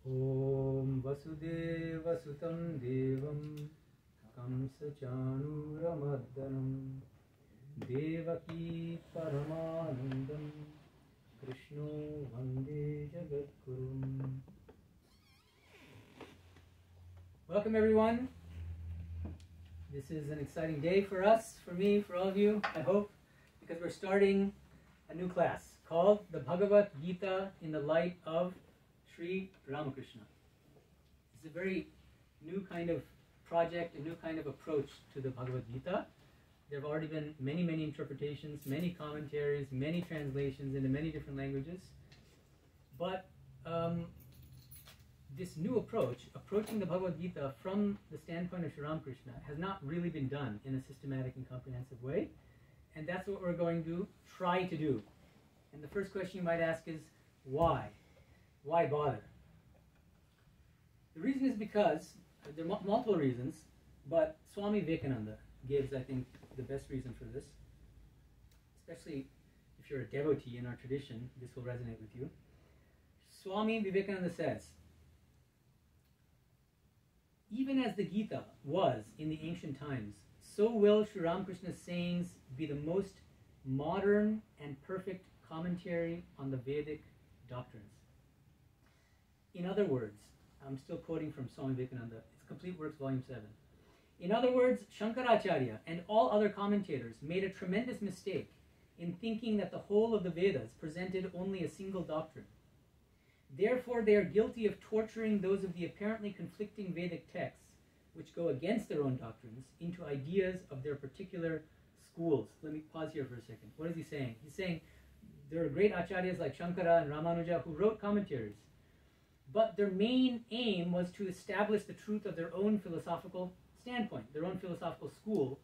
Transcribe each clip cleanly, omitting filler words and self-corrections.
Om Vasudeva Sutam Devam Kamsachanuramaddanam Devaki Paramanandam Krishno Vande Jagadgurum. Welcome everyone. This is an exciting day for us, for me, for all of you, I hope, because we're starting a new class called the Bhagavad Gita in the light of Sri Ramakrishna. It's a very new kind of project, a new kind of approach to the Bhagavad Gita. There have already been many, many interpretations, many commentaries, many translations into many different languages. But this new approach, approaching the Bhagavad Gita from the standpoint of Sri Ramakrishna, has not really been done in a systematic and comprehensive way. And that's what we're going to try to do. And the first question you might ask is, why? Why bother? The reason is because, there are multiple reasons, but Swami Medhananda gives, I think, the best reason for this. Especially if you're a devotee in our tradition, this will resonate with you. Swami Medhananda says, even as the Gita was in the ancient times, so will Sri Ramakrishna's sayings be the most modern and perfect commentary on the Vedic doctrines. In other words, I'm still quoting from Swami Medhananda, it's Complete Works, Volume 7. In other words, Shankaracharya and all other commentators made a tremendous mistake in thinking that the whole of the Vedas presented only a single doctrine. Therefore, they are guilty of torturing those of the apparently conflicting Vedic texts, which go against their own doctrines, into ideas of their particular schools. Let me pause here for a second. What is he saying? He's saying there are great acharyas like Shankara and Ramanuja who wrote commentaries, but their main aim was to establish the truth of their own philosophical standpoint, their own philosophical school.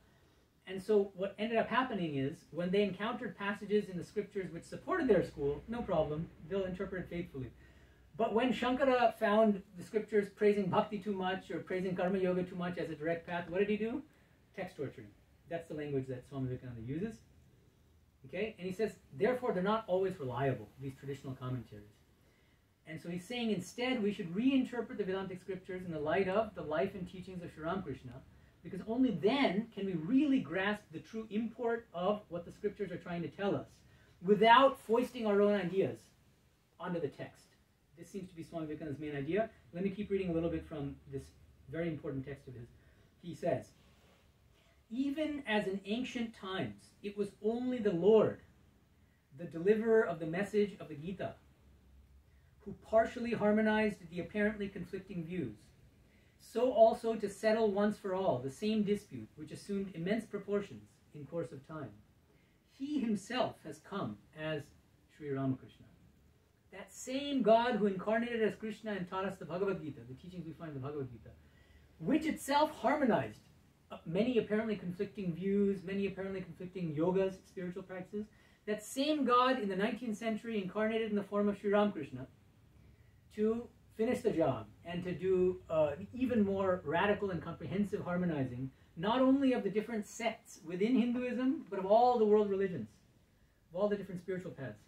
And so what ended up happening is, when they encountered passages in the scriptures which supported their school, no problem, they'll interpret it faithfully. But when Shankara found the scriptures praising bhakti too much or praising karma yoga too much as a direct path, what did he do? Text torturing. That's the language that Swami Medhananda uses. Okay? And he says, therefore, they're not always reliable, these traditional commentaries. And so he's saying instead we should reinterpret the Vedantic scriptures in the light of the life and teachings of Sri Ramakrishna, because only then can we really grasp the true import of what the scriptures are trying to tell us, without foisting our own ideas onto the text. This seems to be Swami Vivekananda's main idea. Let me keep reading a little bit from this very important text of his. He says, even as in ancient times it was only the Lord, the deliverer of the message of the Gita, who partially harmonized the apparently conflicting views, so also to settle once for all the same dispute which assumed immense proportions in course of time, he himself has come as Sri Ramakrishna. That same God who incarnated as Krishna and taught us the Bhagavad Gita, the teachings we find in the Bhagavad Gita, which itself harmonized many apparently conflicting views, many apparently conflicting yogas, spiritual practices, that same God in the 19th century incarnated in the form of Sri Ramakrishna to finish the job and to do even more radical and comprehensive harmonizing, not only of the different sects within Hinduism, but of all the world religions, of all the different spiritual paths.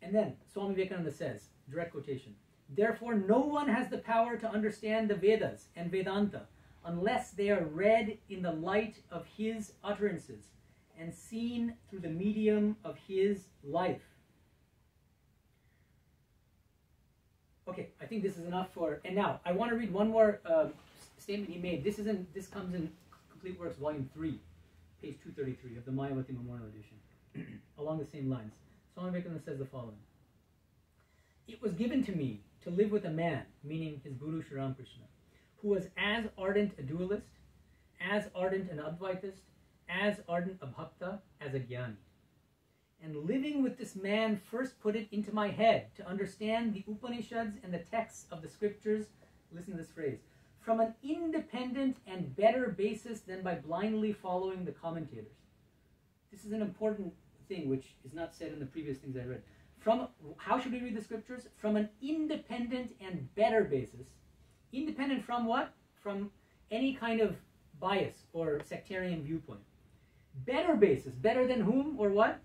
And then Swami Vivekananda says, direct quotation, therefore no one has the power to understand the Vedas and Vedanta unless they are read in the light of his utterances and seen through the medium of his life. Okay, I think this is enough for, and now I want to read one more statement he made. This comes in Complete Works, Volume 3, page 233 of the Mayavati Memorial Edition, along the same lines. Swami Vivekananda says the following. It was given to me to live with a man, meaning his Guru Sri Ramakrishna, who was as ardent a dualist, as ardent an Advaitist, as ardent a Bhakta as a Jnani. And living with this man first put it into my head to understand the Upanishads and the texts of the scriptures, listen to this phrase, from an independent and better basis than by blindly following the commentators. This is an important thing which is not said in the previous things I read. How should we read the scriptures? From an independent and better basis. Independent from what? From any kind of bias or sectarian viewpoint. Better basis. Better than whom or what?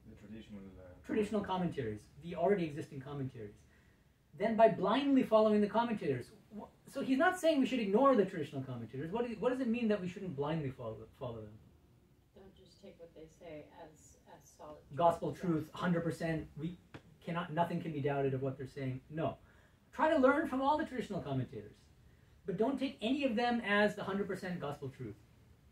The traditional Traditional commentaries. The already existing commentaries. than by blindly following the commentators. So he's not saying we should ignore the traditional commentators. What does it mean that we shouldn't blindly follow them? Don't just take what they say as solid truth. Gospel truth, 100%. Nothing can be doubted of what they're saying. No. Try to learn from all the traditional commentators. But don't take any of them as the 100% gospel truth.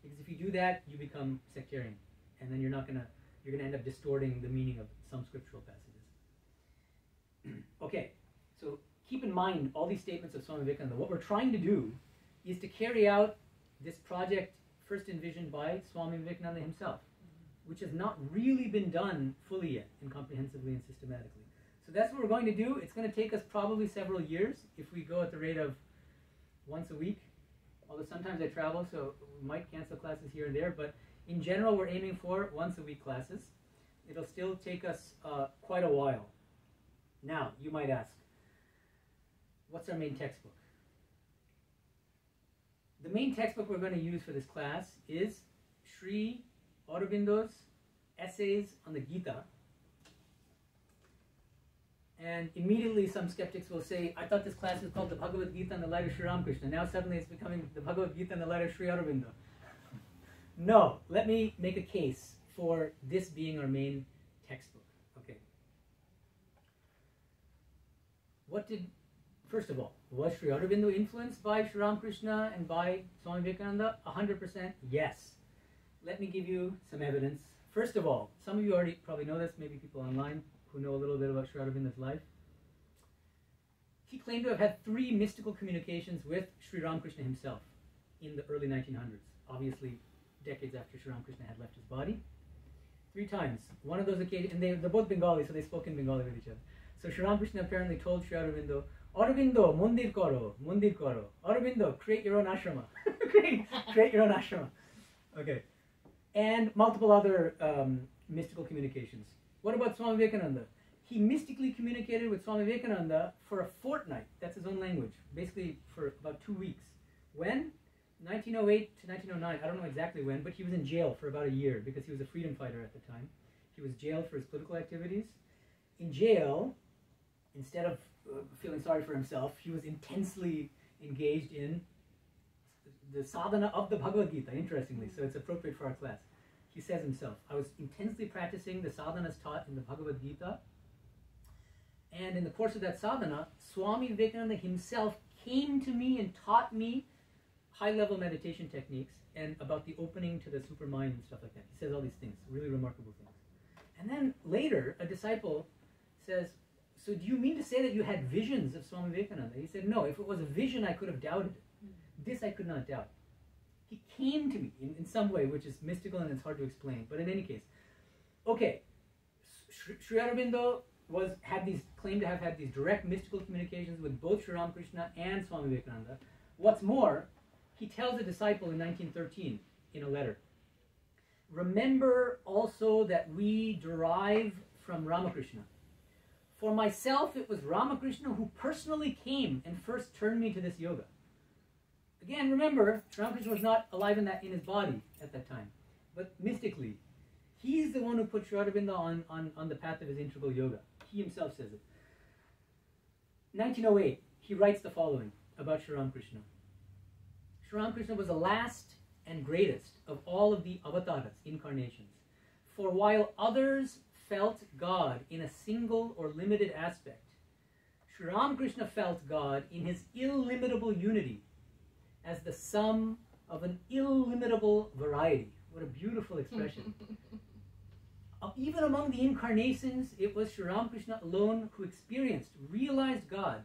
Because if you do that, you become sectarian. And then you're going to end up distorting the meaning of some scriptural passages. Okay, so keep in mind all these statements of Swami Vivekananda. What we're trying to do is to carry out this project first envisioned by Swami Medhananda himself, which has not really been done fully yet and comprehensively and systematically. So that's what we're going to do. It's going to take us probably several years if we go at the rate of once a week. Although sometimes I travel, so we might cancel classes here and there, but in general we're aiming for once a week classes. It'll still take us quite a while. Now, you might ask, what's our main textbook? The main textbook we're going to use for this class is Sri Aurobindo's Essays on the Gītā. And immediately some skeptics will say, I thought this class was called the Bhagavad Gita in the light of Sri Ramakrishna. Now suddenly it's becoming the Bhagavad Gita in the light of Sri Aurobindo. No, let me make a case for this being our main textbook. Okay. First of all, was Sri Aurobindo influenced by Sri Ramakrishna and by Swami Vivekananda? 100% yes. Let me give you some evidence. First of all, some of you already probably know this, maybe people online who know a little bit about Sri Aurobindo's life. He claimed to have had 3 mystical communications with Sri Ramakrishna himself in the early 1900s, obviously decades after Sri Ramakrishna had left his body. 3 times. One of those occasions, and they're both Bengali, so they spoke in Bengali with each other. So Sri Ramakrishna apparently told Sri Aurobindo, Aurobindo, mundir karo, Aurobindo, create your own ashrama. create your own ashrama. Okay. And multiple other mystical communications. What about Swami Vivekananda? He mystically communicated with Swami Vivekananda for a fortnight. That's his own language. Basically for about 2 weeks. When? 1908 to 1909. I don't know exactly when, but he was in jail for about a year because he was a freedom fighter at the time. He was jailed for his political activities. In jail, instead of feeling sorry for himself, he was intensely engaged in the sadhana of the Bhagavad Gita, interestingly, so it's appropriate for our class. He says himself, I was intensely practicing the sadhanas taught in the Bhagavad Gita, and in the course of that sadhana, Swami Vivekananda himself came to me and taught me high-level meditation techniques and about the opening to the supermind and stuff like that. He says all these things, really remarkable things. And then later, a disciple says, so do you mean to say that you had visions of Swami Vivekananda? He said, no, if it was a vision, I could have doubted it. This I could not doubt. He came to me in some way, which is mystical and it's hard to explain. But in any case, okay, Sri Aurobindo claimed to have had these direct mystical communications with both Sri Ramakrishna and Swami Vivekananda. What's more, he tells a disciple in 1913 in a letter, remember also that we derive from Ramakrishna. For myself, it was Ramakrishna who personally came and first turned me to this yoga. Again, remember, Ramakrishna was not alive in his body at that time, but mystically, he's the one who put Sri Aurobindo on the path of his integral yoga. He himself says it. 1908, he writes the following about Sri Ramakrishna. Sri Ramakrishna was the last and greatest of all of the avatars, incarnations. For while others felt God in a single or limited aspect, Sri Ramakrishna felt God in his illimitable unity as the sum of an illimitable variety. What a beautiful expression. Even among the incarnations, it was Sri Ramakrishna alone who experienced, realized God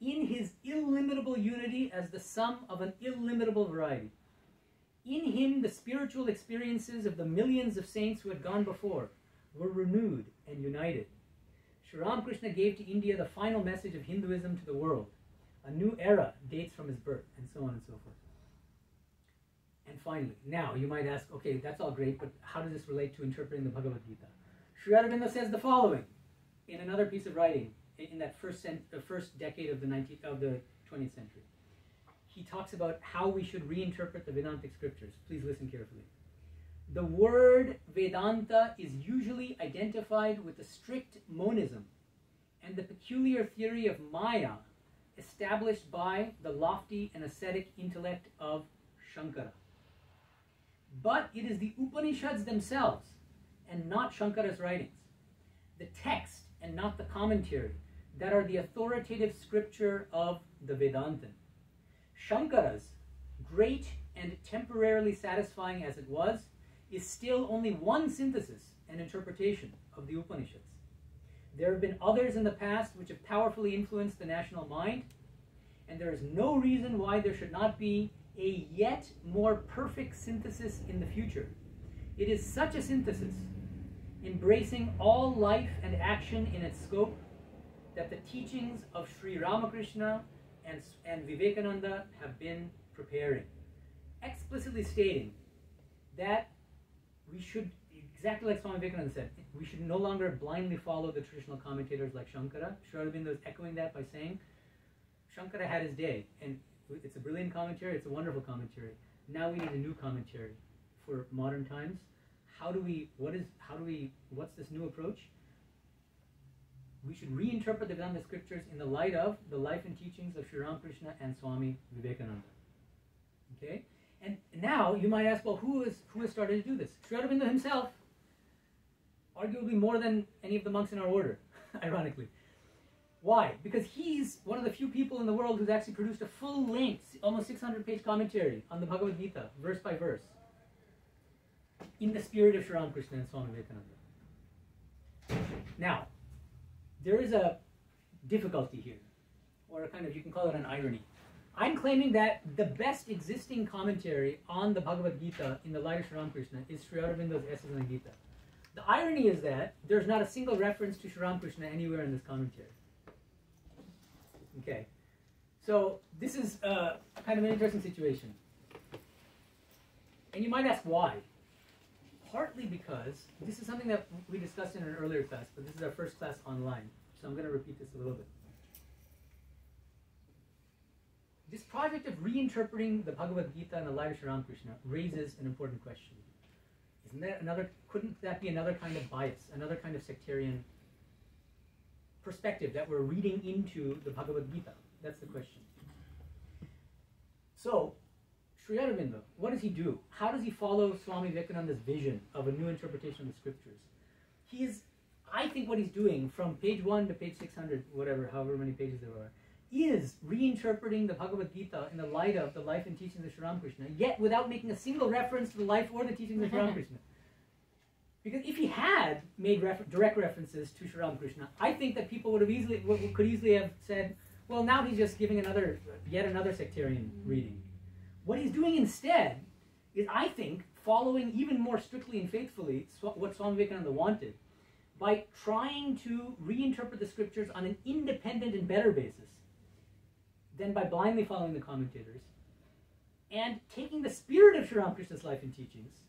in his illimitable unity as the sum of an illimitable variety. In him, the spiritual experiences of the millions of saints who had gone before were renewed and united. Sri Ramakrishna gave to India the final message of Hinduism to the world. A new era dates from his birth, and so on and so forth. And finally, now you might ask, okay, that's all great, but how does this relate to interpreting the Bhagavad Gita? Sri Aurobindo says the following in another piece of writing in that first decade of the 20th century. He talks about how we should reinterpret the Vedantic scriptures. Please listen carefully. The word Vedanta is usually identified with a strict monism and the peculiar theory of Maya established by the lofty and ascetic intellect of Shankara. But it is the Upanishads themselves, and not Shankara's writings, the text and not the commentary, that are the authoritative scripture of the Vedanta. Shankara's, great and temporarily satisfying as it was, is still only one synthesis and interpretation of the Upanishads. There have been others in the past which have powerfully influenced the national mind, and there is no reason why there should not be a yet more perfect synthesis in the future. It is such a synthesis, embracing all life and action in its scope, that the teachings of Sri Ramakrishna and Vivekananda have been preparing, explicitly stating that we should, exactly like Swami Vivekananda said, we should no longer blindly follow the traditional commentators like Shankara. Sri Aurobindo is echoing that by saying, Shankara had his day, and it's a brilliant commentary, it's a wonderful commentary. Now we need a new commentary for modern times. What's this new approach? We should reinterpret the Vedanta scriptures in the light of the life and teachings of Sri Ramakrishna and Swami Vivekananda. Okay? And now you might ask, well, who has started to do this? Sri Aurobindo himself, arguably more than any of the monks in our order, ironically. Why? Because he's one of the few people in the world who's actually produced a full-length, almost 600-page commentary on the Bhagavad Gita, verse by verse, in the spirit of Sri Ramakrishna and Swami Vivekananda. Now, there is a difficulty here, or a kind of, you can call it an irony. I'm claiming that the best existing commentary on the Bhagavad Gita in the light of Sri Ramakrishna is Sri Aurobindo's Essays on the Gita. The irony is that there's not a single reference to Sri Ramakrishna anywhere in this commentary. Okay, so this is kind of an interesting situation. And you might ask why. Partly because this is something that we discussed in an earlier class, but this is our first class online, so I'm going to repeat this a little bit. This project of reinterpreting the Bhagavad Gita in the light of Sri Ramakrishna raises an important question. Couldn't that be another kind of bias, another kind of sectarian perspective that we're reading into the Bhagavad Gita? That's the question. So, Sri Aurobindo, what does he do? How does he follow Swami Vivekananda's vision of a new interpretation of the scriptures? I think what he's doing from page 1 to page 600, however many pages there are, is reinterpreting the Bhagavad Gita in the light of the life and teachings of Sri Ramakrishna, yet without making a single reference to the life or the teachings of Sri Ramakrishna. Because if he had made direct references to Sri Ramakrishna, I think that people could easily have said, well, now he's just giving yet another sectarian reading. What he's doing instead is, I think, following even more strictly and faithfully what Swami Vivekananda wanted, by trying to reinterpret the scriptures on an independent and better basis than by blindly following the commentators, and taking the spirit of Sri Ramakrishna's life and teachings,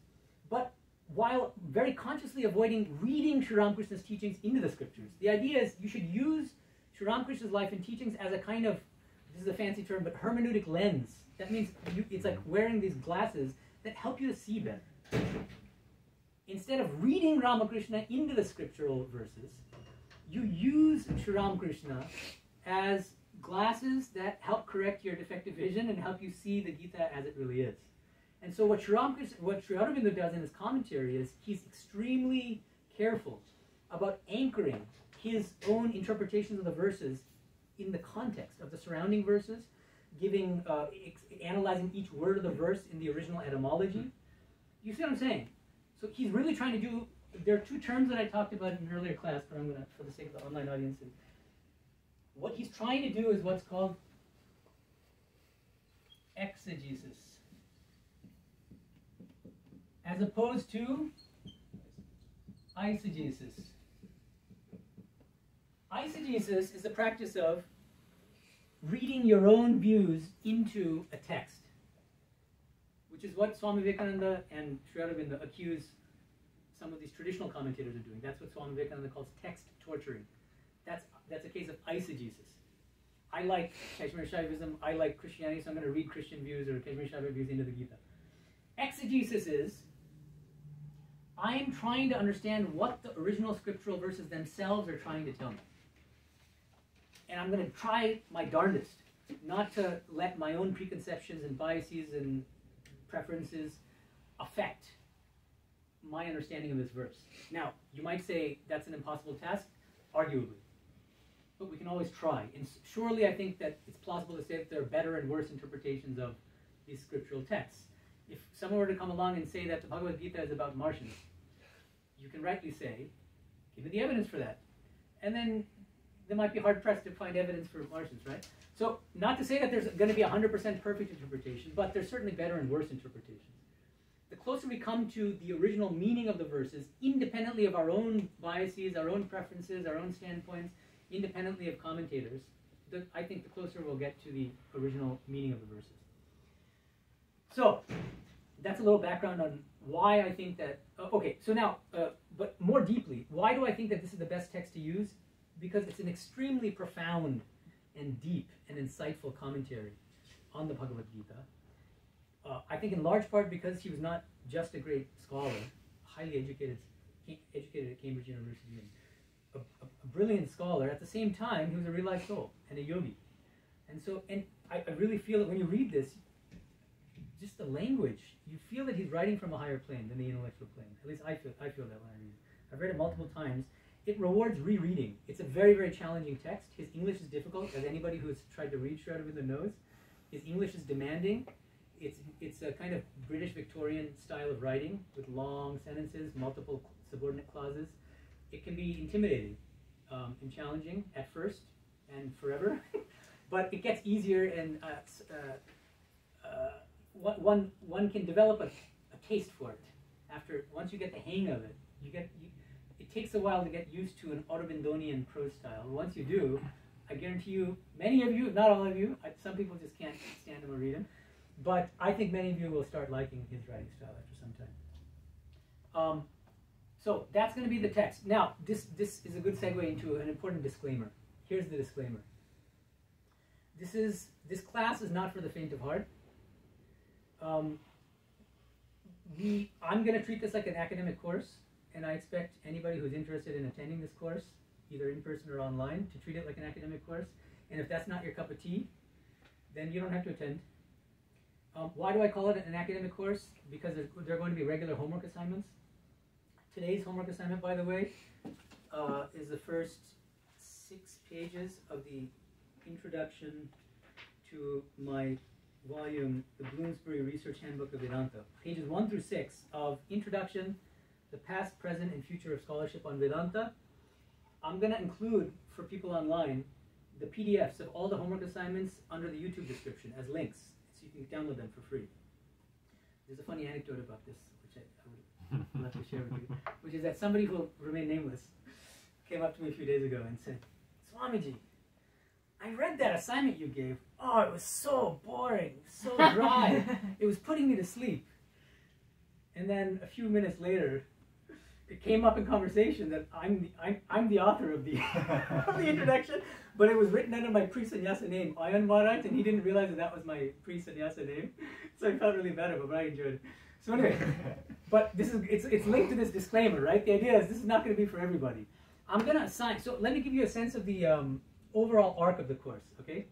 but while very consciously avoiding reading Sri Ramakrishna's teachings into the scriptures. The idea is you should use Sri Ramakrishna's life and teachings as a kind of, this is a fancy term, but hermeneutic lens. That means it's like wearing these glasses that help you to see better. Instead of reading Ramakrishna into the scriptural verses, you use Sri Ramakrishna as glasses that help correct your defective vision and help you see the Gita as it really is. And so what Sri Aurobindo does in his commentary is he's extremely careful about anchoring his own interpretations of the verses in the context of the surrounding verses, analyzing each word of the verse in the original etymology. You see what I'm saying? So he's really trying to do, there are two terms that I talked about in an earlier class, but I'm going to, for the sake of the online audience, what he's trying to do is what's called exegesis, as opposed to eisegesis. Eisegesis is the practice of reading your own views into a text, which is what Swami Vivekananda and Sri Aurobindo accuse some of these traditional commentators of doing. That's what Swami Vivekananda calls text torturing. That's a case of eisegesis. I like Kashmiri Shaivism, I like Christianity, so I'm going to read Christian views or Kashmiri Shaiva views into the Gita. Exegesis is, I am trying to understand what the original scriptural verses themselves are trying to tell me. and I'm going to try my darndest not to let my own preconceptions and biases and preferences affect my understanding of this verse. Now, you might say that's an impossible task, arguably, but we can always try. And surely I think that it's plausible to say that there are better and worse interpretations of these scriptural texts. If someone were to come along and say that the Bhagavad Gita is about Martians, you can rightly say, give me the evidence for that. And then they might be hard-pressed to find evidence for Martians, right? So, not to say that there's going to be a 100% perfect interpretation, but there's certainly better and worse interpretations. The closer we come to the original meaning of the verses, independently of our own biases, our own preferences, our own standpoints, independently of commentators, I think the closer we'll get to the original meaning of the verses. So, that's a little background on why I think that... okay, so now, but more deeply, why do I think that this is the best text to use? Because it's an extremely profound and deep and insightful commentary on the Bhagavad Gita. I think in large part because he was not just a great scholar, highly educated at Cambridge University, and a brilliant scholar. At the same time, he was a realized soul and a yogi. And so, and I really feel that when you read this, just the language, you feel that he's writing from a higher plane than the intellectual plane. At least I feel that when I read it. I've read it multiple times. It rewards rereading. It's a very, very challenging text. His English is difficult, as anybody who's tried to read Sri Aurobindo knows. His English is demanding. It's a kind of British Victorian style of writing with long sentences, multiple subordinate clauses. It can be intimidating and challenging at first and forever, but it gets easier, and one can develop a taste for it. Once you get the hang of it, it takes a while to get used to an Aurobindonian prose style. Once you do, I guarantee you, many of you, not all of you, some people just can't stand him or read him, but I think many of you will start liking his writing style after some time. So that's going to be the text. Now, this is a good segue into an important disclaimer. Here's the disclaimer. This class is not for the faint of heart. I'm going to treat this like an academic course, and I expect anybody who's interested in attending this course, either in person or online, to treat it like an academic course. And if that's not your cup of tea, then you don't have to attend. Why do I call it an academic course? Because there are going to be regular homework assignments. Today's homework assignment, by the way, is the first 6 pages of the introduction to my volume, The Bloomsbury Research Handbook of Vedanta. Pages 1 through 6 of Introduction, the Past, Present, and Future of Scholarship on Vedanta. I'm going to include, for people online, the PDFs of all the homework assignments under the YouTube description as links, so you can download them for free. There's a funny anecdote about this, which I would love to share with you, which is that somebody who will remain nameless came up to me a few days ago and said, Swamiji, I read that assignment you gave. Oh, it was so boring, so dry. It was putting me to sleep. And then a few minutes later, it came up in conversation that I'm the author of the of the introduction, but it was written under my pre-sannyasa name, Ayan Maharaj, and he didn't realize that was my pre-sannyasa name, so I felt really bad about it, but I enjoyed it. So anyway, but it's linked to this disclaimer, right? The idea is this is not going to be for everybody. I'm going to assign. So let me give you a sense of the overall arc of the course. Okay,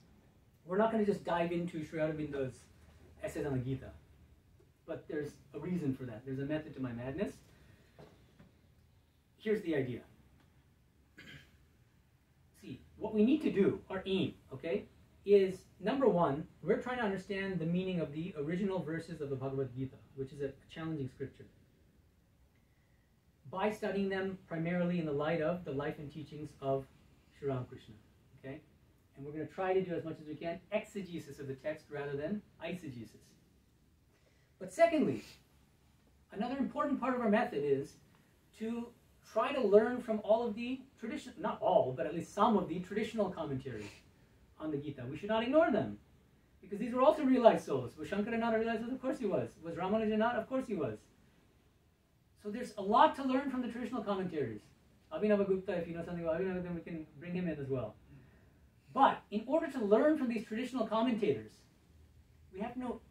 we're not going to just dive into Sri Aurobindo's essays on the Gita, but there's a reason for that. There's a method to my madness. Here's the idea. See, what we need to do, our aim, okay, is number one, we're trying to understand the meaning of the original verses of the Bhagavad Gita, which is a challenging scripture, by studying them primarily in the light of the life and teachings of Sri Ramakrishna, okay? And we're going to try to do as much as we can exegesis of the text rather than eisegesis. But secondly, another important part of our method is to try to learn from all of the traditional, not all, but at least some of the traditional commentaries on the Gita. We should not ignore them, because these were also realized souls. Was Shankara not a realized soul? Of course he was. Was Ramanuja not? Of course he was. So there's a lot to learn from the traditional commentaries. Abhinavagupta, if you know something about Abhinava, then we can bring him in as well. But in order to learn from these traditional commentators, we have to know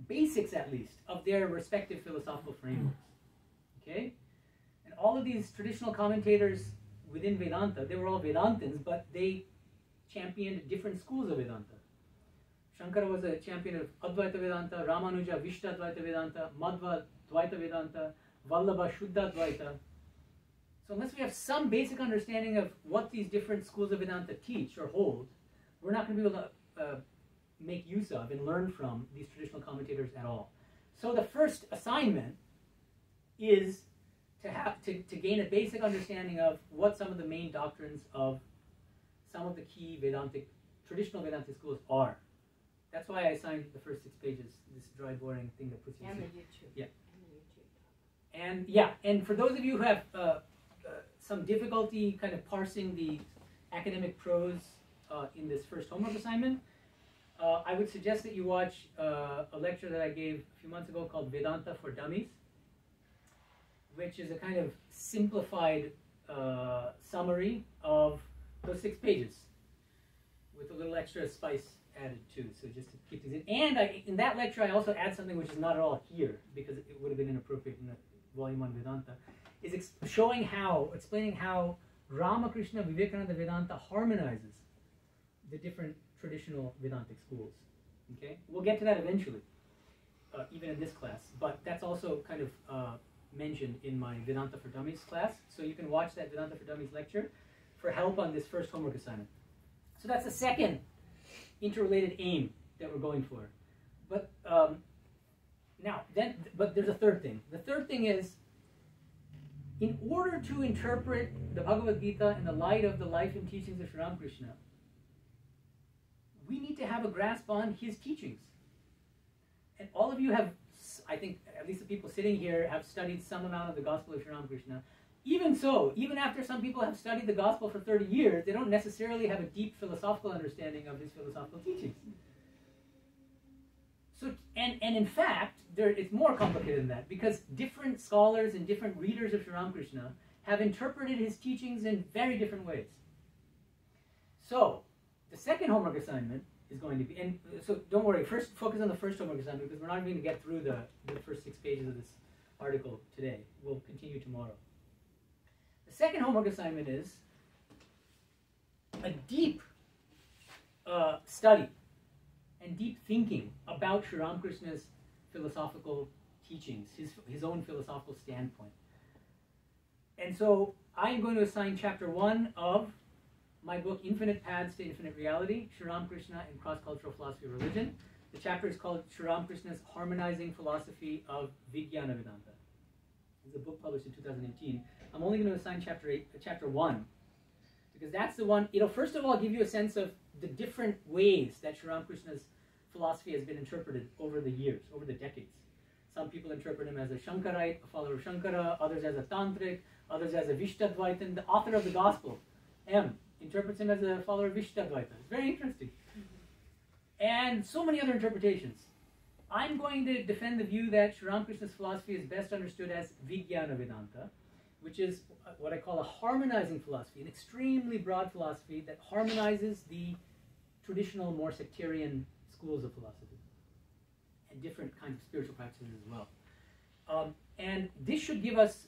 basics, at least, of their respective philosophical frameworks. Okay? And all of these traditional commentators within Vedanta, they were all Vedantins, but they championed different schools of Vedanta. Shankara was a champion of Advaita Vedanta, Ramanuja Vishtadvaita Vedanta, Madhva Dvaita Vedanta, Vallabha Shuddha Dvaita. So unless we have some basic understanding of what these different schools of Vedanta teach or hold, we're not going to be able to make use of and learn from these traditional commentators at all. So the first assignment is to gain a basic understanding of what some of the main doctrines of some of the key Vedantic, traditional Vedantic schools are. That's why I assigned the first 6 pages, this dry, boring thing that puts you And the in. YouTube. Yeah. And the YouTube. And yeah, and for those of you who have some difficulty kind of parsing the academic prose in this first homework assignment, I would suggest that you watch a lecture that I gave a few months ago called Vedanta for Dummies, which is a kind of simplified summary of those 6 pages with a little extra spice added too, so just to keep things in. And in that lecture I also add something which is not at all here, because it would have been inappropriate in the volume on Vedanta, is explaining how Ramakrishna Vivekananda Vedanta harmonizes the different traditional Vedantic schools. Okay, we'll get to that eventually, even in this class, but that's also kind of mentioned in my Vedanta for Dummies class, so you can watch that Vedanta for Dummies lecture for help on this first homework assignment. So that's the second interrelated aim that we're going for. But but there's a third thing. The third thing is, in order to interpret the Bhagavad Gita in the light of the life and teachings of Sri Ramakrishna, we need to have a grasp on his teachings. And all of you have, I think, at least the people sitting here, have studied some amount of the Gospel of Sri Ramakrishna. Even so, even after some people have studied the Gospel for 30 years, they don't necessarily have a deep philosophical understanding of his philosophical teachings. So, and in fact, it's more complicated than that, because different scholars and different readers of Sri Ramakrishna have interpreted his teachings in very different ways. So, the second homework assignment is going to be, and so don't worry, first focus on the first homework assignment, because we're not going to get through the first 6 pages of this article today. We'll continue tomorrow. The second homework assignment is a deep study and deep thinking about Sri Ramakrishna's philosophical teachings, his own philosophical standpoint. And so I'm going to assign chapter 1 of my book, Infinite Paths to Infinite Reality, Sri Ramakrishna and Cross-Cultural Philosophy of Religion. The chapter is called Sri Ramakrishna's Harmonizing Philosophy of Vijnana Vedanta. It's a book published in 2018. I'm only going to assign chapter 1, because that's the one. It'll first of all give you a sense of the different ways that Sri Ramakrishna's philosophy has been interpreted over the years, over the decades. Some people interpret him as a Shankarite, a follower of Shankara, others as a Tantric, others as a Vishtadvaitan. The author of the Gospel, M, interprets him as a follower of Vishtadvaita. It's very interesting. And so many other interpretations. I'm going to defend the view that Sri Ramakrishna's philosophy is best understood as Vijnana Vedanta, which is what I call a harmonizing philosophy, an extremely broad philosophy that harmonizes the traditional, more sectarian schools of philosophy and different kinds of spiritual practices as well. And this should give us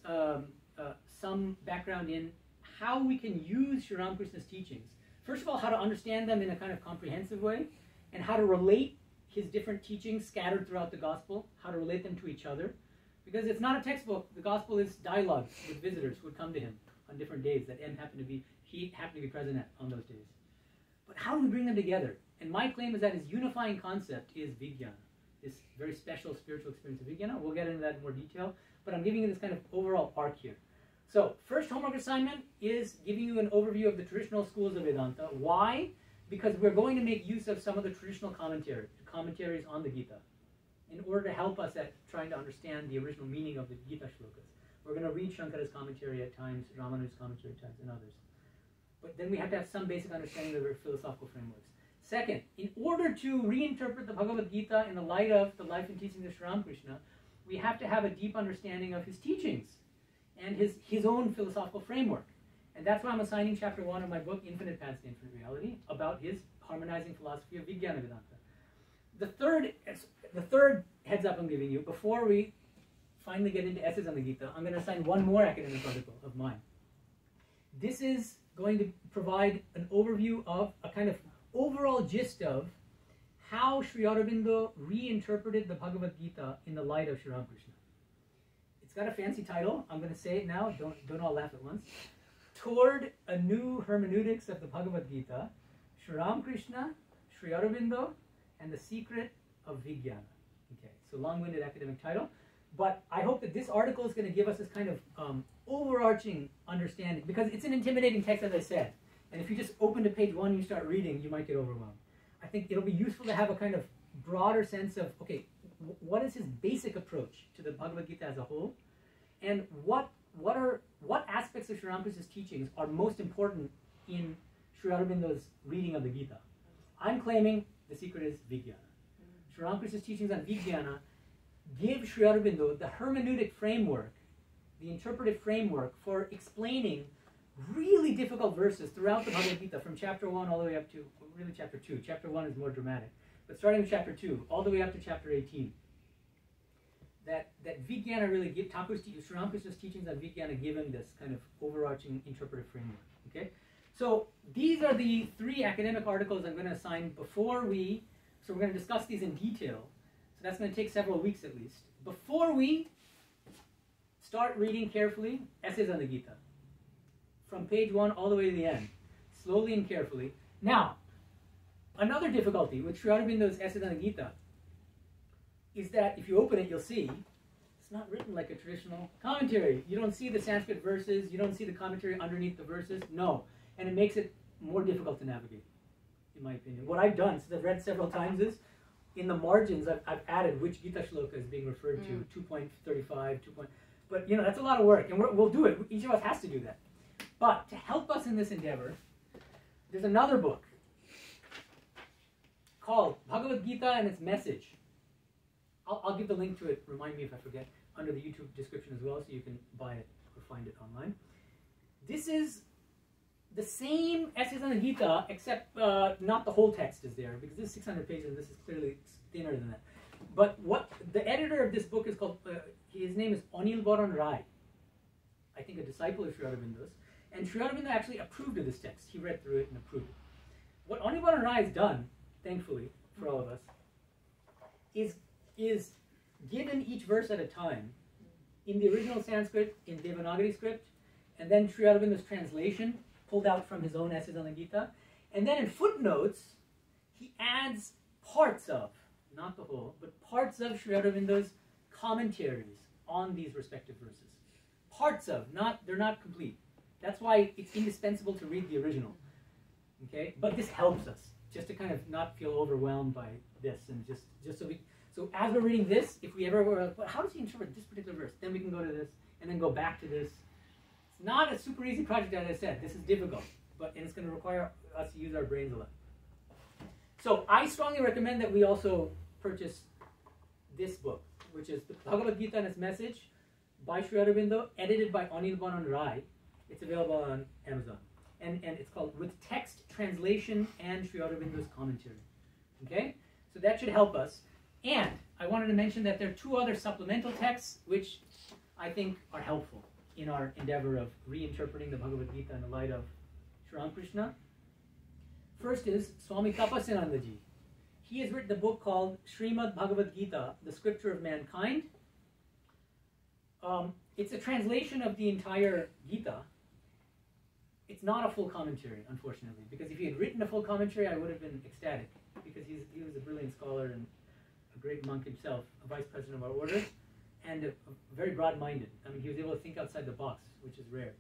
some background in how we can use Sri Ramakrishna's teachings. First of all, how to understand them in a kind of comprehensive way, and how to relate his different teachings scattered throughout the Gospel, how to relate them to each other. Because it's not a textbook. The Gospel is dialogue with visitors who would come to him on different days that he happened to be present at on those days. But how do we bring them together? And my claim is that his unifying concept is Vijnana, this very special spiritual experience of Vijnana. We'll get into that in more detail, but I'm giving you this kind of overall arc here. So, first homework assignment is giving you an overview of the traditional schools of Vedanta. Why? Because we're going to make use of some of the traditional commentaries on the Gita in order to help us at trying to understand the original meaning of the Gita shlokas. We're going to read Shankara's commentary at times, Ramanuja's commentary at times, and others. But then we have to have some basic understanding of their philosophical frameworks. Second, in order to reinterpret the Bhagavad Gita in the light of the life and teachings of Sri Ramakrishna, we have to have a deep understanding of his teachings and his own philosophical framework. And that's why I'm assigning chapter 1 of my book, Infinite Paths to Infinite Reality, about his harmonizing philosophy of Vijnana Vedanta. The third heads up I'm giving you, before we finally get into essays on the Gita, I'm going to assign one more academic article of mine. This is going to provide an overview of a kind of overall gist of how Sri Aurobindo reinterpreted the Bhagavad Gita in the light of Sri Ramakrishna. It's got a fancy title. I'm going to say it now. Don't all laugh at once. Toward a New Hermeneutics of the Bhagavad Gita, Sri Ramakrishna, Sri Aurobindo, and the Secret of Vijnana. Okay, so long-winded academic title. But I hope that this article is going to give us this kind of overarching understanding, because it's an intimidating text, as I said. And if you just open to page 1 and you start reading, you might get overwhelmed. I think it'll be useful to have a kind of broader sense of, okay, what is his basic approach to the Bhagavad Gita as a whole, and what aspects of Sri Ramakrishna's teachings are most important in Sri Aurobindo's reading of the Gita. I'm claiming the secret is Vijnana. Sri Ramakrishna's teachings on Vijnana give Sri Aurobindo the hermeneutic framework, the interpretive framework for explaining really difficult verses throughout the Bhagavad Gita, from chapter 1 all the way up to, really chapter 2. Chapter 1 is more dramatic. But starting with chapter 2, all the way up to chapter 18. That Vijnana really gives, Sri Ramakrishna's teachings on Vijnana give him this kind of overarching interpretive framework. Okay? So these are the 3 academic articles I'm going to assign before we, so we're going to discuss these in detail. So that's going to take several weeks at least. Before we start reading carefully Essays on the Gita, from page 1 all the way to the end, slowly and carefully. Now, another difficulty with Sri Aurobindo's Essays on the Gita is that if you open it, you'll see it's not written like a traditional commentary. You don't see the Sanskrit verses, you don't see the commentary underneath the verses. No. And it makes it more difficult to navigate, in my opinion. What I've done, since I've read several times, is in the margins I've added which Gita shloka is being referred to, 2.35, but you know, that's a lot of work, and we'll do it. Each of us has to do that. But to help us in this endeavor, there's another book called Bhagavad Gita and its Message. I'll give the link to it, remind me if I forget, under the YouTube description as well, so you can buy it or find it online. This is the same Essays on the Gita, except not the whole text is there, because this is 600 pages and this is clearly thinner than that. But what the editor of this book is called, his name is Anirban Rai, I think a disciple of Sri Aurobindo's. And Sri Aurobindo actually approved of this text. He read through it and approved it. What Anirban Rai has done, thankfully, for all of us, is given each verse at a time in the original Sanskrit, in Devanagari script, and then Sri Aurobindo's translation, pulled out from his own Essays on the Gita. And then in footnotes, he adds parts of, not the whole, but parts of Sri Aurobindo's commentaries on these respective verses. Parts of, they're not complete. That's why it's indispensable to read the original. Okay? But this helps us, just to kind of not feel overwhelmed by this, and just so as we're reading this, if we ever were, well, how does he interpret this particular verse? Then we can go to this, and then go back to this. It's not a super easy project, as I said. This is difficult, and it's going to require us to use our brains a lot. So I strongly recommend that we also purchase this book, which is the Bhagavad Gita and its Message by Sri Aurobindo, edited by Anirban Rai. It's available on Amazon. And it's called With Text, Translation, and Sri Aurobindo's Commentary. Okay? So that should help us. And I wanted to mention that there are 2 other supplemental texts which I think are helpful in our endeavor of reinterpreting the Bhagavad Gita in the light of Sri Ramakrishna. First is Swami Tapasyananda ji. He has written a book called Śrīmad Bhagavad Gita, the Scripture of Mankind. It's a translation of the entire Gita. It's not a full commentary, unfortunately, because if he had written a full commentary, I would have been ecstatic, because he was a brilliant scholar and a great monk himself, a vice president of our order, and a very broad-minded. I mean, he was able to think outside the box, which is rare.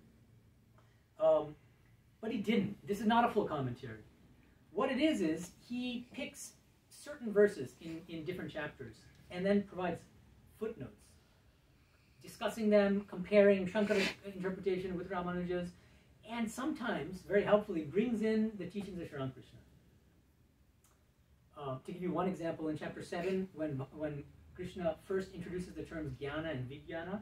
But he didn't. This is not a full commentary. What it is he picks certain verses in different chapters and then provides footnotes, discussing them, comparing Shankara's interpretation with Ramanuja's, and sometimes, very helpfully, brings in the teachings of Sri Ramakrishna. To give you one example, in chapter 7, when Krishna first introduces the terms Jnana and Vijnana,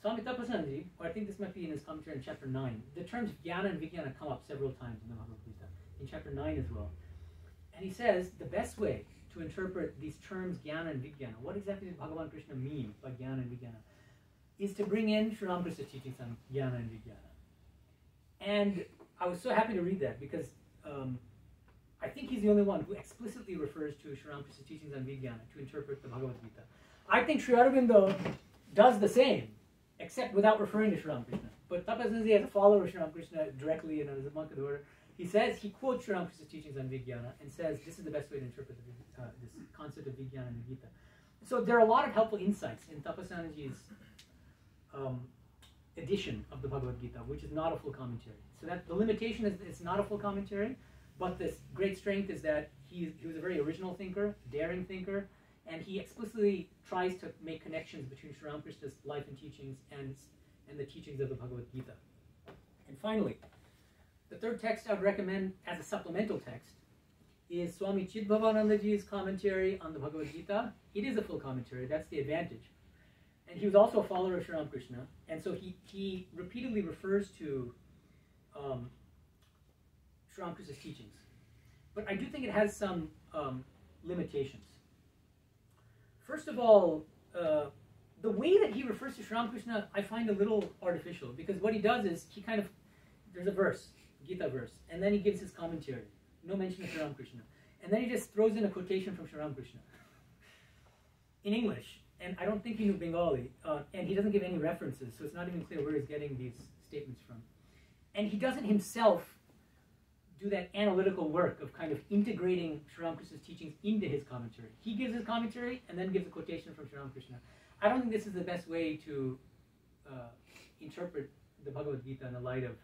Swami Tapasyananda, or I think this might be in his commentary in chapter 9, the terms Jnana and Vijnana come up several times in the Bhagavad Gita, in chapter 9 as well. And he says the best way to interpret these terms Jnana and Vijnana, what exactly does Bhagavan Krishna mean by Jnana and Vijnana, is to bring in Sri Ramakrishna's teachings on Jnana and Vijnana. And I was so happy to read that because I think he's the only one who explicitly refers to Sri Ramakrishna's teachings on Vijnana to interpret the Bhagavad Gita. I think Sri Aurobindo does the same, except without referring to Sri Ramakrishna. But Tapasyananda, as a follower of Sri Ramakrishna directly and as a monk of the order, he quotes Sri Ramakrishna's teachings on Vijnana and says this is the best way to interpret this concept of Vijnana in the Gita. So there are a lot of helpful insights in Tapasyananda's edition of the Bhagavad Gita, which is not a full commentary. So that the limitation is it's not a full commentary, but this great strength is that he was a very original thinker, daring thinker, and he explicitly tries to make connections between Sri Ramakrishna's life and teachings and the teachings of the Bhagavad Gita. And finally, the third text I would recommend as a supplemental text is Swami Chidbavanandaji's commentary on the Bhagavad Gita. It is a full commentary, that's the advantage. And he was also a follower of Sri Ramakrishna, and so he repeatedly refers to Sri Ramakrishna's teachings. But I do think it has some limitations. First of all, the way that he refers to Sri Ramakrishna I find a little artificial, because what he does is he kind of, there's a verse, Gita verse, and then he gives his commentary. No mention of Sri Ramakrishna. And then he just throws in a quotation from Sri Ramakrishna in English. And I don't think he knew Bengali, and he doesn't give any references, so it's not even clear where he's getting these statements from. And he doesn't himself do that analytical work of kind of integrating Sri Ramakrishna's teachings into his commentary. He gives his commentary and then gives a quotation from Sri Ramakrishna. I don't think this is the best way to interpret the Bhagavad Gita in the light of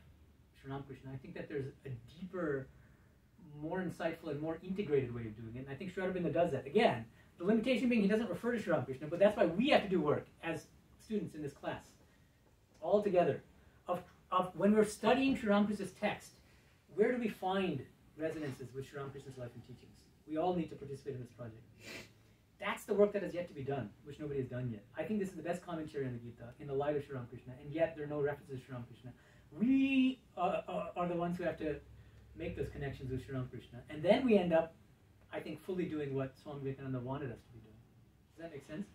Sri Ramakrishna. I think that there's a deeper, more insightful, and more integrated way of doing it, and I think Sri Aurobindo does that. Again, the limitation being he doesn't refer to Sri Ramakrishna, but that's why we have to do work as students in this class, all together, of when we're studying Sri Ramakrishna's text, where do we find resonances with Sri Ramakrishna's life and teachings? We all need to participate in this project. That's the work that has yet to be done, which nobody has done yet. I think this is the best commentary on the Gita in the light of Sri Ramakrishna, and yet there are no references to Sri Ramakrishna. We are the ones who have to make those connections with Sri Ramakrishna, and then we end up, I think, fully doing what Swami Medhananda wanted us to be doing. Does that make sense?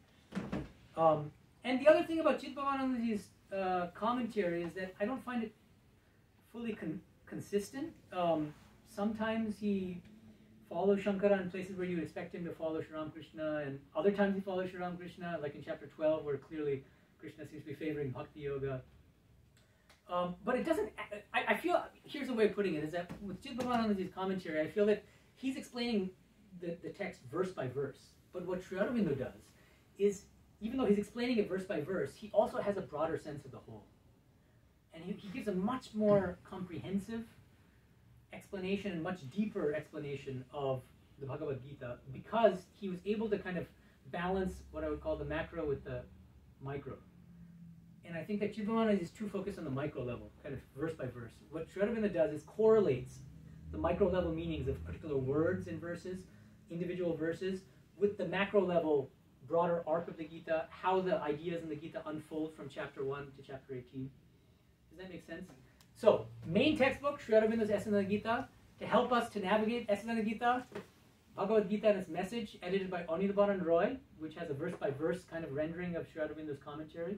And the other thing about Chidbavanandaji's commentary is that I don't find it fully consistent. Sometimes he follows Shankara in places where you would expect him to follow Sri Ramakrishna, and other times he follows Sri Ramakrishna, like in chapter 12, where clearly Krishna seems to be favoring Bhakti Yoga. But it doesn't, I feel, here's a way of putting it, is that with Chidbavanandaji's commentary, I feel that he's explaining the text verse by verse. But what Sri Aurobindo does is, even though he's explaining it verse by verse, he also has a broader sense of the whole. And he gives a much more comprehensive explanation and much deeper explanation of the Bhagavad Gita, because he was able to kind of balance what I would call the macro with the micro. And I think that Chidbavananda is too focused on the micro level, kind of verse by verse. What Sri Aurobindo does is correlates the micro level meanings of particular words in verses, individual verses, with the macro level broader arc of the Gita, how the ideas in the Gita unfold from chapter 1 to chapter 18. Does that make sense? So, main textbook, Sri Aurobindo's Essence on the Gita. To help us to navigate Essence on the Gita, Bhagavad Gita and its message, edited by Anirban Roy, which has a verse-by-verse kind of rendering of Sri Aurobindo's commentary.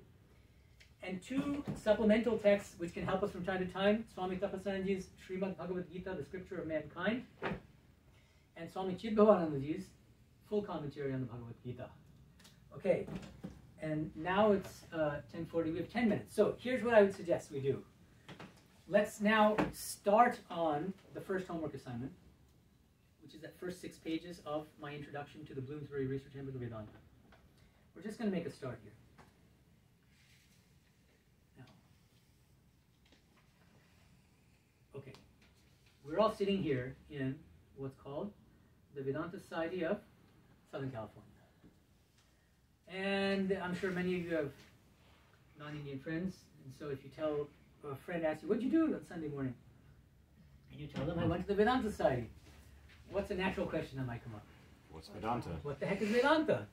And two supplemental texts which can help us from time to time, Swami Tapasyanandaji's Śrīmad Bhagavad Gita, the Scripture of Mankind, and Swami Chidbavanandaji's full commentary on the Bhagavad Gita. Okay, and now it's 10:40, we have 10 minutes. So here's what I would suggest we do. Let's now start on the first homework assignment, which is that first 6 pages of my introduction to the Bloomsbury Research Handbook of Vedanta. We're just going to make a start here. Now, okay, we're all sitting here in what's called the Vedanta Society of Southern California. And I'm sure many of you have non-Indian friends, and so if you tell a friend asks you, what'd you do on Sunday morning? And you tell them, I went to the Vedanta Society. What's a natural question that might come up? What's Vedanta? What the heck is Vedanta?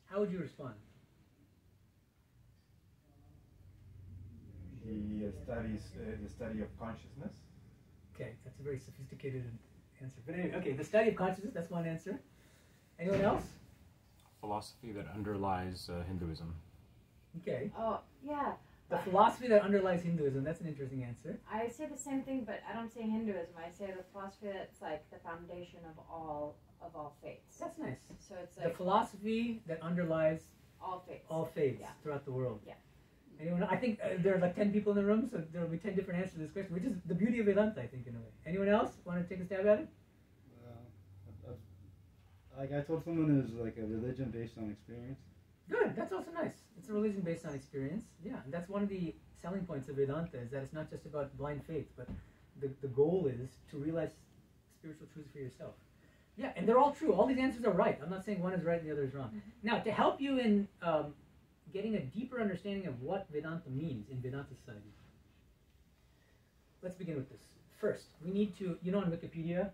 How would you respond? He studies the study of consciousness. Okay, that's a very sophisticated answer. But anyway, okay, the study of consciousness, that's one answer. Anyone else? Philosophy that underlies Hinduism. Okay. Oh, yeah. The philosophy that underlies Hinduism. That's an interesting answer. I say the same thing, but I don't say Hinduism. I say the philosophy that's like the foundation of all faiths. That's nice. So it's The like philosophy that underlies all faiths. all faiths Yeah. throughout the world. Yeah. Anyone? I think there are like 10 people in the room, so there will be 10 different answers to this question, which is the beauty of Vedanta, I think, in a way. Anyone else want to take a stab at it? Like I told someone it was like a religion based on experience. Good. That's also nice. It's a religion based on experience. Yeah, and that's one of the selling points of Vedanta is that it's not just about blind faith, but the goal is to realize spiritual truths for yourself. Yeah, and they're all true. All these answers are right. I'm not saying one is right and the other is wrong. Mm-hmm. Now, to help you in getting a deeper understanding of what Vedanta means in Vedanta society, let's begin with this. First, we need to, on Wikipedia,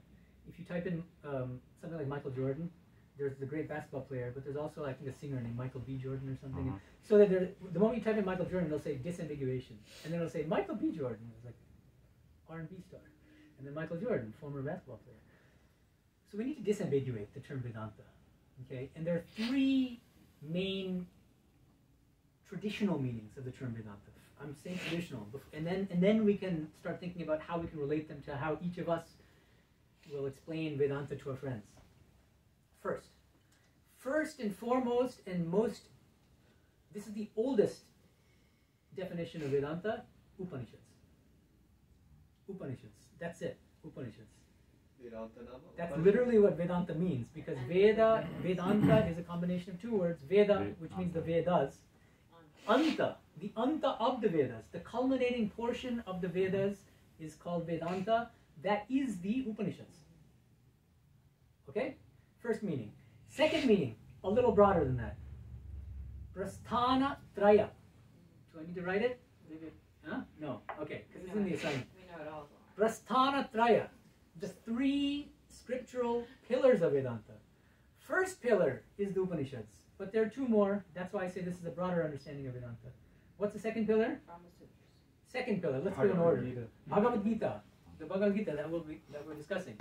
if you type in something like Michael Jordan, there's the great basketball player, but there's also, I think, a singer named Michael B. Jordan or something. Uh-huh. So that the moment you type in Michael Jordan, they'll say disambiguation. And then it'll say Michael B. Jordan, is like R&B star. And then Michael Jordan, former basketball player. So we need to disambiguate the term Vedanta. Okay? And there are three main traditional meanings of the term Vedanta. I'm saying traditional. And then we can start thinking about how we can relate them to how each of us will explain Vedanta to our friends. First and foremost and most, this is the oldest definition of Vedanta, Upanishads. Upanishads. That's it. Upanishads. That's literally what Vedanta means, because Vedanta is a combination of two words. Veda, which means the Vedas. Anta, the Anta of the Vedas, the culminating portion of the Vedas is called Vedanta. That is the Upanishads. Okay? First meaning. Second meaning, a little broader than that. Prasthana Traya. Do I need to write it? Huh? No. Okay, because it's in the assignment. We know it all. Prasthana Traya. The three scriptural pillars of Vedanta. First pillar is the Upanishads, but there are two more. That's why I say this is a broader understanding of Vedanta. What's the second pillar? Second pillar. Let's do in order. Bhagavad Gita. The Bhagavad Gita that we're discussing.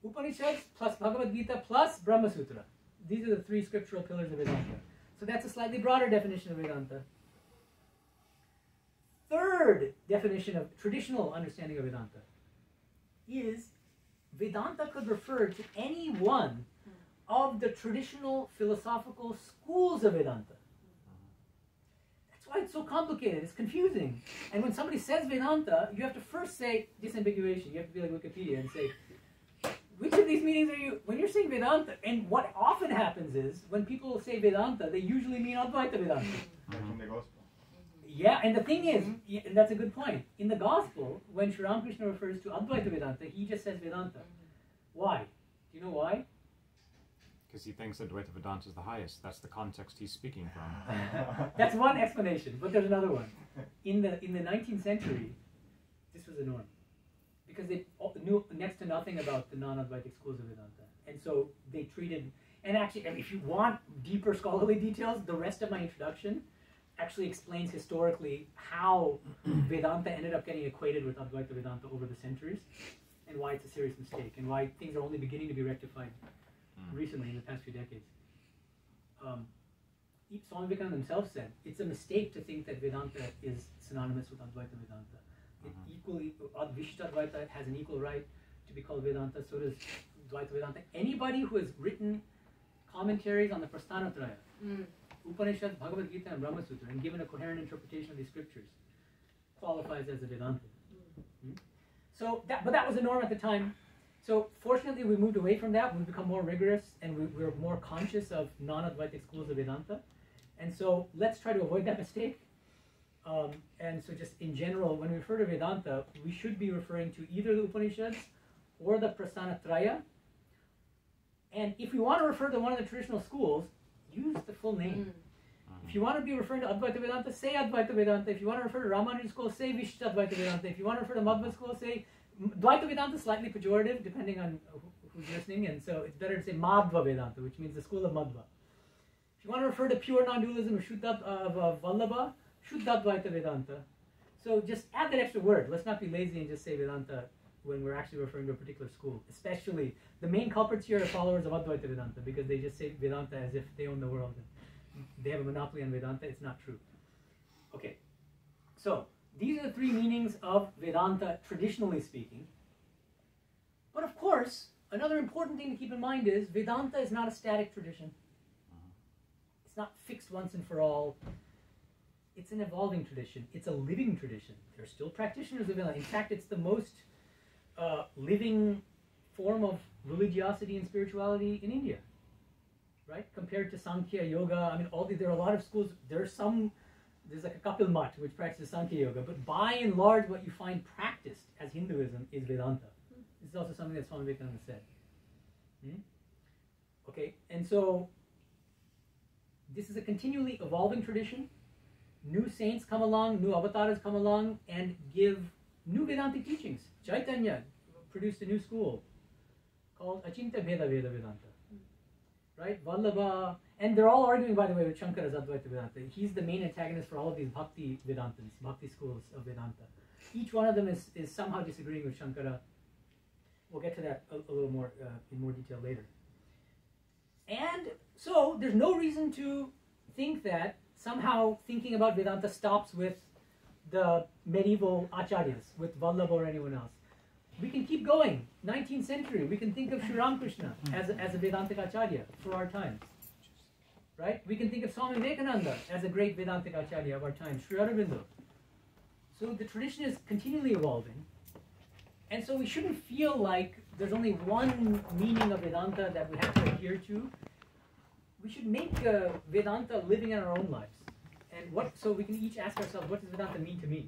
Upanishads plus Bhagavad Gita plus Brahma Sutra. These are the three scriptural pillars of Vedanta. So that's a slightly broader definition of Vedanta. Third definition of traditional understanding of Vedanta is Vedanta could refer to any one of the traditional philosophical schools of Vedanta. That's why it's so complicated. It's confusing. And when somebody says Vedanta, you have to first say disambiguation. You have to be like Wikipedia and say, which of these meanings are you, when you're saying Vedanta, and what often happens is, when people say Vedanta, they usually mean Advaita Vedanta. Like in the gospel. Yeah, and the thing is, and that's a good point, in the gospel, when Sri Ramakrishna refers to Advaita Vedanta, he just says Vedanta. Why? Do you know why? Because he thinks that Advaita Vedanta is the highest. That's the context he's speaking from. That's one explanation, but there's another one. In the 19th century, this was the norm. Because they knew next to nothing about the non-Advaitic schools of Vedanta. And so they treated, and actually, if you want deeper scholarly details, the rest of my introduction actually explains historically how Vedanta ended up getting equated with Advaita Vedanta over the centuries, and why it's a serious mistake, and why things are only beginning to be rectified recently in the past few decades. Swami Medhananda himself said, it's a mistake to think that Vedanta is synonymous with Advaita Vedanta. It equally, Vishta Advaita has an equal right to be called Vedanta, so does Advaita Vedanta. Anybody who has written commentaries on the Prasthanatraya, Upanishads, Bhagavad Gita, and Brahma Sutra, and given a coherent interpretation of these scriptures, qualifies as a Vedanta. So, but that was the norm at the time. So, fortunately, we moved away from that. We've become more rigorous, and we're more conscious of non-Advaitic schools of Vedanta. And so, let's try to avoid that mistake. And so just in general, when we refer to Vedanta, we should be referring to either the Upanishads or the Prasthanatraya. And if we want to refer to one of the traditional schools, use the full name. If you want to be referring to Advaita Vedanta, say Advaita Vedanta. If you want to refer to Ramanuja school, say Vishta Advaita Vedanta. If you want to refer to Madhva school, say Dvaita Vedanta is slightly pejorative depending on who's listening, and so it's better to say Madhva Vedanta, which means the school of Madhva. If you want to refer to pure non-dualism or Shuddha of Vallabha, Shuddha Advaita Vedanta. So just add that extra word. Let's not be lazy and just say Vedanta when we're actually referring to a particular school. Especially, the main culprits here are followers of Advaita Vedanta, because they just say Vedanta as if they own the world and they have a monopoly on Vedanta. It's not true. Okay, so these are the three meanings of Vedanta, traditionally speaking. But of course, another important thing to keep in mind is Vedanta is not a static tradition. It's not fixed once and for all. It's an evolving tradition. It's a living tradition. There are still practitioners of Vedanta. In fact, it's the most living form of religiosity and spirituality in India, right? Compared to Sankhya Yoga, I mean, there are a lot of schools. There's like a Kapil Mutt which practices Sankhya Yoga, but by and large, what you find practiced as Hinduism is Vedanta. This is also something that Swami Medhananda said. Okay, and so this is a continually evolving tradition. New saints come along, new avatars come along, and give new Vedantic teachings. Chaitanya produced a new school called Achinta Bheda Veda Vedanta. Right? Vallabha, and they're all arguing, by the way, with Shankara's Advaita Vedanta. He's the main antagonist for all of these Bhakti Vedantins, Bhakti schools of Vedanta. Each one of them is somehow disagreeing with Shankara. We'll get to that a little more in more detail later. And so there's no reason to think that somehow thinking about Vedanta stops with the medieval acharyas, with Vallabha or anyone else. We can keep going. 19th century, we can think of Sri Ramakrishna as a Vedantic acharya for our times. Right? We can think of Swami Medhananda as a great Vedantic acharya of our time, Sri Aurobindo. So the tradition is continually evolving. And so we shouldn't feel like there's only one meaning of Vedanta that we have to adhere to. We should make Vedanta living in our own lives. And so we can each ask ourselves, what does Vedanta mean to me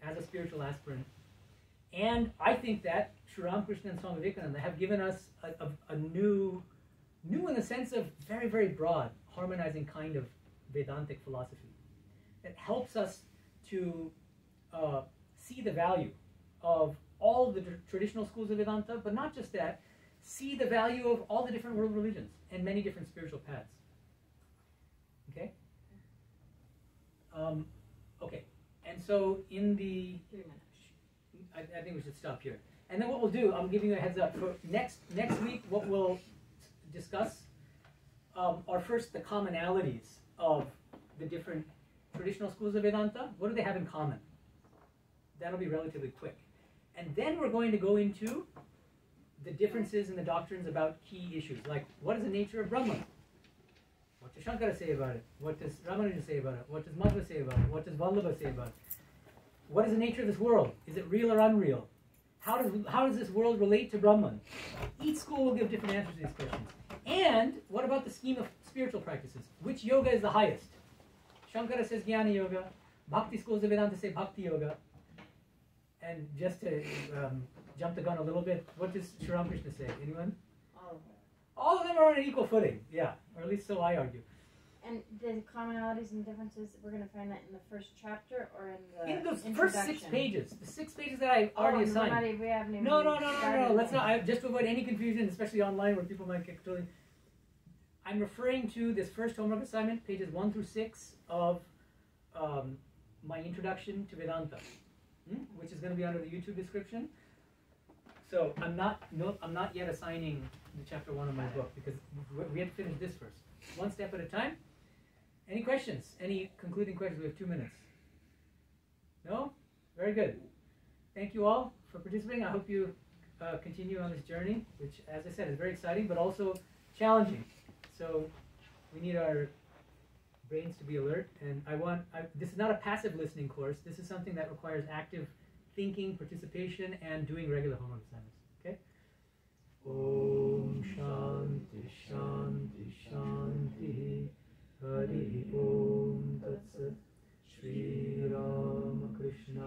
as a spiritual aspirant? And I think that Sri Ramakrishna and Swami Vivekananda have given us a new in the sense of very, very broad, harmonizing kind of Vedantic philosophy that helps us to see the value of all the traditional schools of Vedanta, but not just that, see the value of all the different world religions and many different spiritual paths. Okay? Okay. And so in the... 3 minutes. I think we should stop here. And then what we'll do, I'm giving you a heads up. For next week, what we'll discuss are first the commonalities of the different traditional schools of Vedanta. What do they have in common? That'll be relatively quick. And then we're going to go into the differences in the doctrines about key issues, like what is the nature of Brahman? What does Shankara say about it? What does Ramanuja say about it? What does Madhva say about it? What does Vallabha say about it? What is the nature of this world? Is it real or unreal? How does this world relate to Brahman? Each school will give different answers to these questions. And what about the scheme of spiritual practices? Which yoga is the highest? Shankara says Jnana Yoga. Bhakti schools of Vedanta say Bhakti Yoga. And just to jump the gun a little bit, what does Sri Ramakrishna say? Anyone? All of it. All of them are on an equal footing, yeah. Or at least so I argue. And the commonalities and differences, we're going to find that in the first chapter or in the In those introduction? first 6 pages. The 6 pages that I already assigned. We haven't even No. started Let's yet. not. Just to avoid any confusion, especially online where people might get totally. I'm referring to this first homework assignment, pages 1 through 6 of my introduction to Vedanta, which is going to be under the YouTube description. So I'm not yet assigning the chapter 1 of my book because we have to finish this first, one step at a time. Any questions? Any concluding questions? We have 2 minutes. No? Very good. Thank you all for participating. I hope you continue on this journey, which, as I said, is very exciting, but also challenging. So we need our brains to be alert. And this is not a passive listening course. This is something that requires active thinking, participation, and doing regular homework assignments. Okay? Om Shanti Shanti Shanti. Hari Om Tat Sat. Sri Ramakrishna